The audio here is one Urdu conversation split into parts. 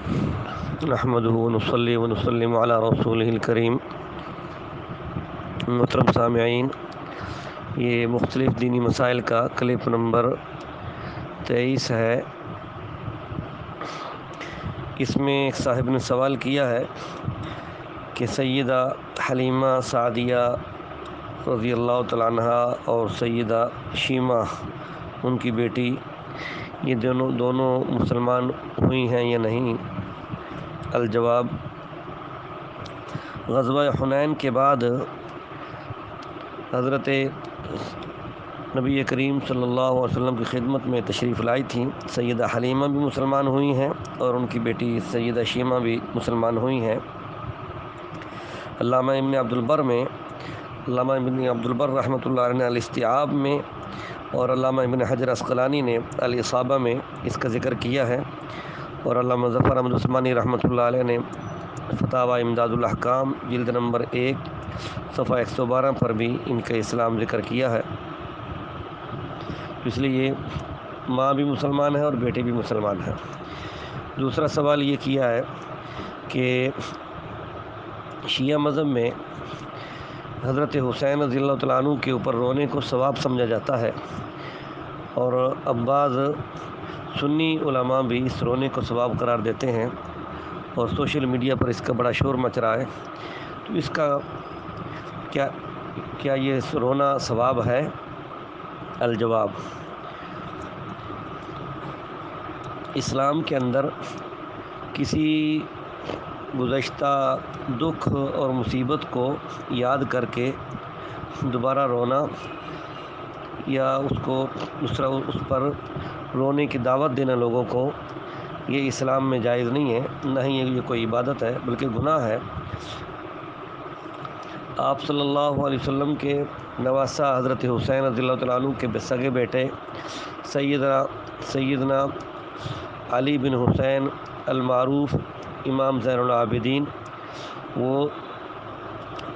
نحمدہ ونصلی ونسلم علی رسولہ الکریم۔ محترم سامعین، یہ مختلف دینی مسائل کا کلپ نمبر 23 ہے۔ اس میں ایک صاحب نے سوال کیا ہے کہ سیدہ حلیمہ سعدیہ رضی اللہ تعالیٰ عنہا اور سیدہ شیمہ ان کی بیٹی یہ دونوں مسلمان ہوئی ہیں یا نہیں؟ الجواب: غزوہ حنین کے بعد حضرت نبی کریم صلی اللہ علیہ وسلم کی خدمت میں تشریف لائی تھیں۔ سیدہ حلیمہ بھی مسلمان ہوئی ہیں اور ان کی بیٹی سیدہ شیمہ بھی مسلمان ہوئی ہیں۔ علامہ ابن عبد البر رحمۃ اللہ علیہ نے الاستیعاب میں اور علامہ ابن حجر عسقلانی نے الاصابہ میں اس کا ذکر کیا ہے، اور علامہ ظفر احمد عثمانی رحمۃ اللہ علیہ نے فتاوی امداد الاحکام جلد نمبر 1 صفحہ 112 پر بھی ان کا اسلام ذکر کیا ہے۔ اس لیے ماں بھی مسلمان ہے اور بیٹے بھی مسلمان ہیں۔ دوسرا سوال یہ کیا ہے کہ شیعہ مذہب میں حضرت حسین رضی اللہ تعالیٰ عنہ کے اوپر رونے کو ثواب سمجھا جاتا ہے، اور بعض سنی علماء بھی اس رونے کو ثواب قرار دیتے ہیں، اور سوشل میڈیا پر اس کا بڑا شور مچ رہا ہے۔ تو اس کا کیا یہ رونا ثواب ہے؟ الجواب: اسلام کے اندر کسی گزشتہ دکھ اور مصیبت کو یاد کر کے دوبارہ رونا یا اس پر رونے کی دعوت دینا لوگوں کو، یہ اسلام میں جائز نہیں ہے، نہ ہی یہ کوئی عبادت ہے بلکہ گناہ ہے۔ آپ صلی اللہ علیہ وسلم کے نواسہ حضرت حسین رضی اللہ تعالیٰ عنہ کے سگے بیٹے سیدنا علی بن حسین المعروف امام زین العابدین، وہ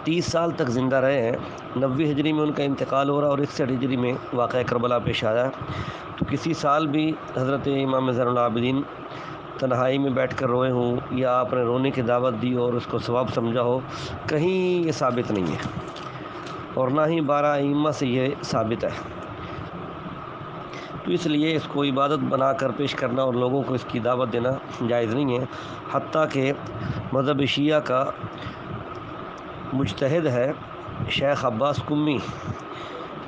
30 سال تک زندہ رہے ہیں۔ 90 ہجری میں ان کا انتقال ہو رہا اور 61 ہجری میں واقعہ کربلا پیش آیا۔ تو کسی سال بھی حضرت امام زین العابدین تنہائی میں بیٹھ کر روئے ہوں یا آپ نے رونے کی دعوت دی اور اس کو ثواب سمجھا ہو، کہیں یہ ثابت نہیں ہے، اور نہ ہی 12 ائمہ سے یہ ثابت ہے۔ تو اس لیے اس کو عبادت بنا کر پیش کرنا اور لوگوں کو اس کی دعوت دینا جائز نہیں ہے۔ حتیٰ کہ مذہب شیعہ کا مجتہد ہے شیخ عباس قمی،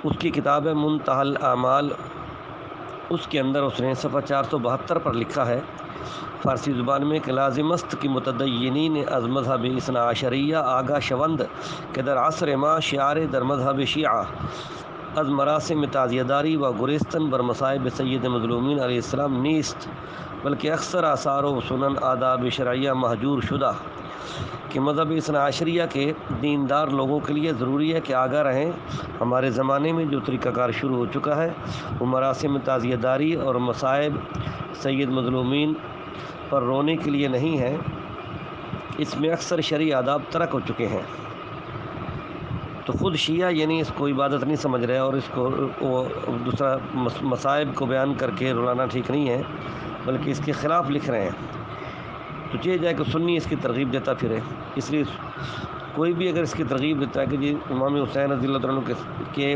اس کی کتاب ہے منتہی الاعمال، اس کے اندر اس نے صفحہ 472 پر لکھا ہے فارسی زبان میں کہ لازم است کہ متدینین از مذہب اثنا عشریہ آگاہ شوند کہ در عصر ما شعار در مذہب شیعہ از مراسم تعزیہداری و گریستن بر مصائب سید مظلومین علیہ السلام نیست، بلکہ اکثر آثار و سنن آداب شرعیہ محجور شدہ، کہ مذہب اثنا عشریہ کے دیندار لوگوں کے لیے ضروری ہے کہ آگاہ رہیں۔ ہمارے زمانے میں جو طریقہ کار شروع ہو چکا ہے وہ مراسم تعزیہداری اور مصائب سید مظلومین پر رونے کے لیے نہیں ہے، اس میں اکثر شرعی آداب ترک ہو چکے ہیں۔ تو خود شیعہ یعنی اس کو عبادت نہیں سمجھ رہے، اور اس کو دوسرا مصائب کو بیان کر کے رلانا ٹھیک نہیں ہے، بلکہ اس کے خلاف لکھ رہے ہیں۔ تو چاہیے جائے کہ سنی اس کی ترغیب دیتا پھرے۔ اس لیے کوئی بھی اگر اس کی ترغیب دیتا ہے کہ جی امام حسین رضی اللہ عنہ کے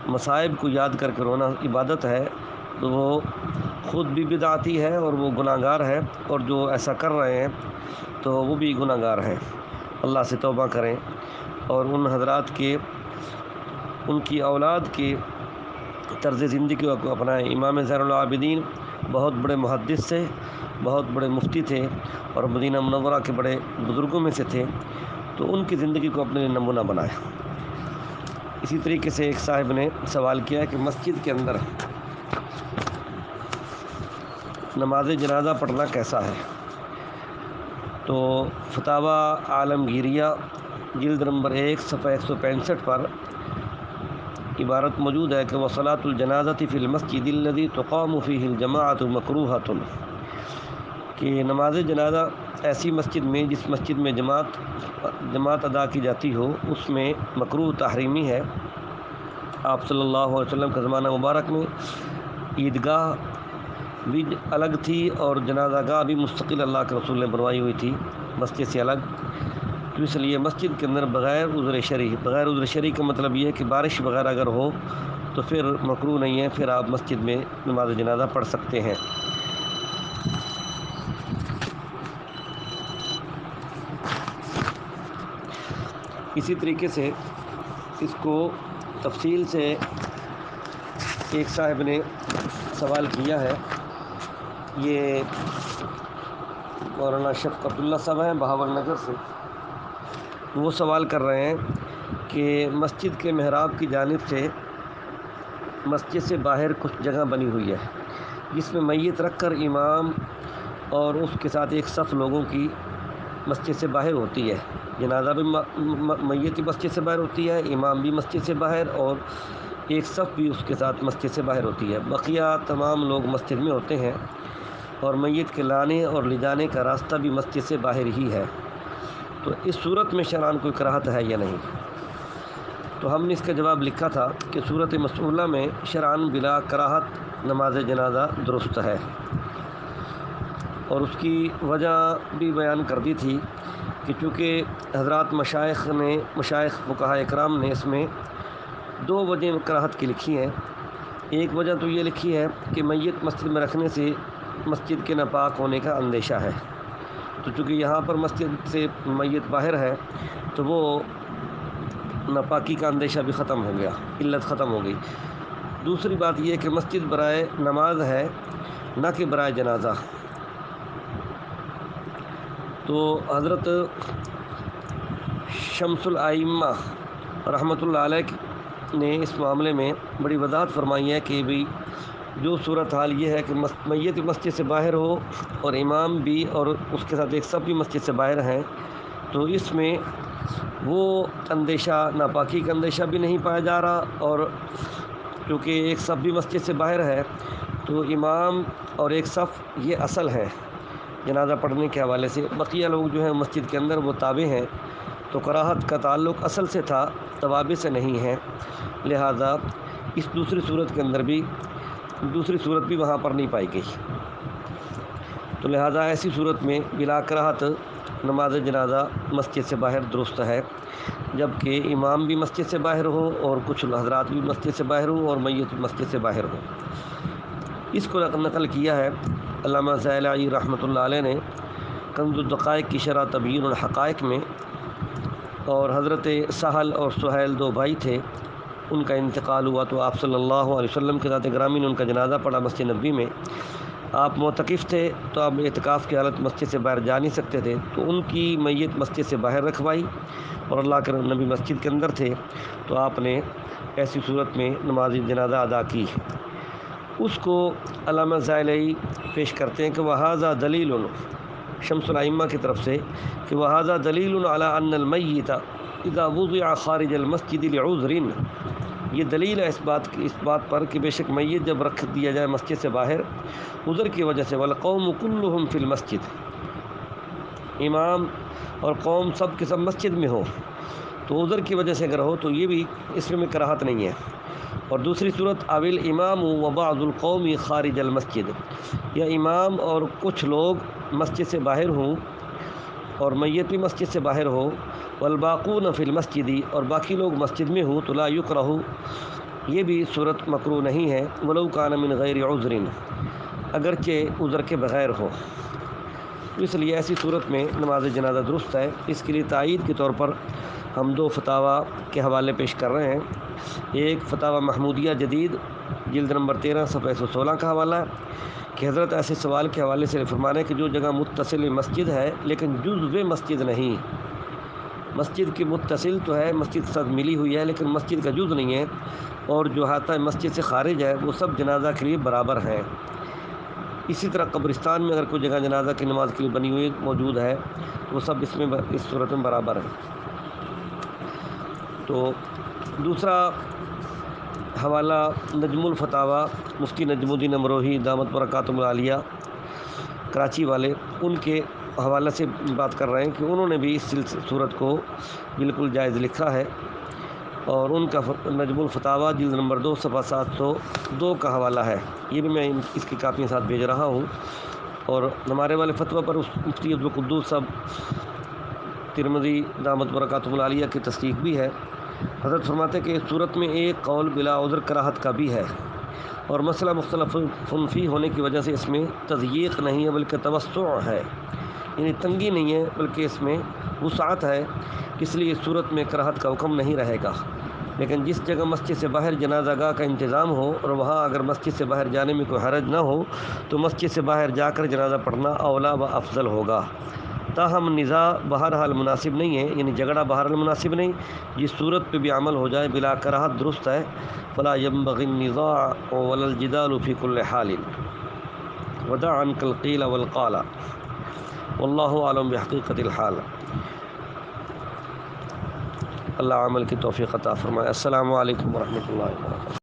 مصائب کو یاد کر کے رونا عبادت ہے، تو وہ خود بھی بدعتی ہے اور وہ گناہ گار ہے، اور جو ایسا کر رہے ہیں تو وہ بھی گناہ گار ہیں۔ اللہ سے توبہ کریں اور ان حضرات کے ان کی اولاد کے طرز زندگی کو اپنائیں۔ امام زین العابدین بہت بڑے محدث سے، بہت بڑے مفتی تھے، اور مدینہ منورہ کے بڑے بزرگوں میں سے تھے، تو ان کی زندگی کو اپنے نمونہ بنائیں۔ اسی طریقے سے ایک صاحب نے سوال کیا ہے کہ مسجد کے اندر نماز جنازہ پڑھنا کیسا ہے؟ تو فتاوی عالمگیریہ جلد نمبر 1 صفحہ 165 پر عبارت موجود ہے کہ وصلاۃ الجنازۃ فی المسجد الذی تقام فیہ الجماعۃ مکروہۃ، کہ نماز جنازہ ایسی مسجد میں جس مسجد میں جماعت ادا کی جاتی ہو، اس میں مکروہ تحریمی ہے۔ آپ صلی اللہ علیہ وسلم کے زمانہ مبارک میں عیدگاہ بھی الگ تھی اور جنازہ گاہ بھی مستقل اللہ کے رسول نے بنوائی ہوئی تھی مسجد سے الگ، تو اس لیے مسجد کے اندر بغیر عذر شرعی کا مطلب یہ ہے کہ بارش وغیرہ اگر ہو تو پھر مکروہ نہیں ہے، پھر آپ مسجد میں نماز جنازہ پڑھ سکتے ہیں۔ اسی طریقے سے اس کو تفصیل سے ایک صاحب نے سوال کیا ہے، یہ مولانا شفقت اللہ صاحب ہیں بہاول نگر سے، وہ سوال کر رہے ہیں کہ مسجد کے محراب کی جانب سے مسجد سے باہر کچھ جگہ بنی ہوئی ہے جس میں میت رکھ کر امام اور اس کے ساتھ ایک صف لوگوں کی مسجد سے باہر ہوتی ہے، جنازہ بھی میت کی مسجد سے باہر ہوتی ہے، امام بھی مسجد سے باہر اور ایک صف بھی اس کے ساتھ مسجد سے باہر ہوتی ہے، بقیہ تمام لوگ مسجد میں ہوتے ہیں اور میت کے لانے اور لے جانے کا راستہ بھی مسجد سے باہر ہی ہے، تو اس صورت میں شرعاً کوئی کراہت ہے یا نہیں؟ تو ہم نے اس کا جواب لکھا تھا کہ صورت مسئولہ میں شرعاً بلا کراہت نماز جنازہ درست ہے، اور اس کی وجہ بھی بیان کر دی تھی کہ چونکہ حضرات مشائخ فقہاء اکرام نے اس میں دو وجہ کراہت کی لکھی ہیں۔ ایک وجہ تو یہ لکھی ہے کہ میت مسجد میں رکھنے سے مسجد کے ناپاک ہونے کا اندیشہ ہے، تو چونکہ یہاں پر مسجد سے میت باہر ہے تو وہ ناپاکی کا اندیشہ بھی ختم ہو گیا، علت ختم ہو گئی۔ دوسری بات یہ کہ مسجد برائے نماز ہے نہ کہ برائے جنازہ، تو حضرت شمس الائمہ رحمۃ اللہ علیہ نے اس معاملے میں بڑی وضاحت فرمائی ہے کہ بھی جو صورتحال یہ ہے کہ میت مسجد سے باہر ہو اور امام بھی اور اس کے ساتھ ایک صف بھی مسجد سے باہر ہیں، تو اس میں وہ اندیشہ ناپاکی کا اندیشہ بھی نہیں پایا جا رہا، اور کیونکہ ایک صف بھی مسجد سے باہر ہے تو امام اور ایک صف یہ اصل ہے جنازہ پڑھنے کے حوالے سے، بقیہ لوگ جو ہیں مسجد کے اندر وہ تابع ہیں، تو کراہت کا تعلق اصل سے تھا، توابع سے نہیں ہے، لہذا اس دوسری صورت کے اندر بھی دوسری صورت بھی وہاں پر نہیں پائی گئی، تو لہذا ایسی صورت میں بلا کراہت نماز جنازہ مسجد سے باہر درست ہے، جبکہ امام بھی مسجد سے باہر ہو اور کچھ حضرات بھی مسجد سے باہر ہو اور میت بھی مسجد سے باہر ہو۔ اس کو نقل کیا ہے علامہ زیلعی رحمۃ اللہ علیہ نے کنز الدقائق کی شرح تبیین الحقائق میں، اور حضرت سہل اور سہیل دو بھائی تھے، ان کا انتقال ہوا تو آپ صلی اللہ علیہ وسلم کے ذات گرامی نے ان کا جنازہ پڑھا مسجد نبوی میں، آپ معتکف تھے تو آپ اعتکاف کی حالت مسجد سے باہر جا نہیں سکتے تھے، تو ان کی میت مسجد سے باہر رکھوائی، اور اللہ کے نبی مسجد کے اندر تھے تو آپ نے ایسی صورت میں نماز جنازہ ادا کی۔ اس کو علامہ زائلعی پیش کرتے ہیں کہ وہذا دلیل شمس الائمہ کی طرف سے کہ وہذا دلیل علی ان المیت اذا وضع خارج المسجد لعذر، یہ دلیل ہے اس بات پر کہ بے شک میت جب رکھ دیا جائے مسجد سے باہر عذر کی وجہ سے، والقوم كلهم فی المسجد، امام اور قوم سب کے سب مسجد میں ہو تو عذر کی وجہ سے اگر ہو تو یہ بھی اس میں کراہت نہیں ہے۔ اور دوسری صورت اول امام و بعض القوم خارج المسجد، یا امام اور کچھ لوگ مسجد سے باہر ہوں اور میت بھی مسجد سے باہر ہو، والباقون فی المسجد، اور باقی لوگ مسجد میں ہوں، تو لا یکرہ، یہ بھی صورت مکروہ نہیں ہے، ولو کان من غیر عذر، اگرچہ عذر کے بغیر ہو، اس لیے ایسی صورت میں نماز جنازہ درست ہے۔ اس کے لیے تائید کے طور پر ہم دو فتاویٰ کے حوالے پیش کر رہے ہیں، ایک فتاویٰ محمودیہ جدید جلد نمبر 13 صفحہ 116 کا حوالہ ہے کہ حضرت ایسے سوال کے حوالے سے فرمانے کہ جو جگہ متصل مسجد ہے لیکن جزو مسجد نہیں، مسجد کی متصل تو ہے، مسجد کے ساتھ ملی ہوئی ہے لیکن مسجد کا جز نہیں ہے، اور جو احاطہ مسجد سے خارج ہے وہ سب جنازہ کے لیے برابر ہیں۔ اسی طرح قبرستان میں اگر کوئی جگہ جنازہ کی نماز کے لیے بنی ہوئی موجود ہے تو وہ سب اس صورت میں برابر ہے۔ تو دوسرا حوالہ نجم الفتاویٰ مفتی نجم الدین امروہی دامت برکاتہم العالیہ کراچی والے، ان کے حوالے سے بات کر رہے ہیں کہ انہوں نے بھی اس صورت کو بالکل جائز لکھا ہے، اور ان کا نجم الفتاویٰ جلد نمبر 2 صفحہ 702 کا حوالہ ہے، یہ بھی میں اس کی کاپیاں ساتھ بھیج رہا ہوں۔ اور ہمارے والے فتویٰ پر مفتی عبدالقدوس صاحب ترمذی دامت برکاتہ العالیہ کی تصدیق بھی ہے۔ حضرت فرماتے ہیں کہ اس صورت میں ایک قول بلا عذر کراہت کا بھی ہے، اور مسئلہ مختلف فی ہونے کی وجہ سے اس میں تضییق نہیں ہے بلکہ توسع ہے، یعنی تنگی نہیں ہے بلکہ اس میں وسعت ہے، اس لیے اس صورت میں کراہت کا حکم نہیں رہے گا۔ لیکن جس جگہ مسجد سے باہر جنازہ گاہ کا انتظام ہو اور وہاں اگر مسجد سے باہر جانے میں کوئی حرج نہ ہو تو مسجد سے باہر جا کر جنازہ پڑھنا اولا و افضل ہوگا۔ تاہم نزاع بہرحال مناسب نہیں ہے، یعنی جھگڑا بہرحال مناسب نہیں، جس صورت پہ بھی عمل ہو جائے بلا کراہت درست ہے۔ فلا ينبغي النزاع ولا الجدال في كل حال ودع عنك القيل والقال والله اعلم بحقیقت الحال۔ اللہ عمل کی توفیق عطا فرمائے۔ السلام علیکم ورحمۃ اللہ وبرکاتہ۔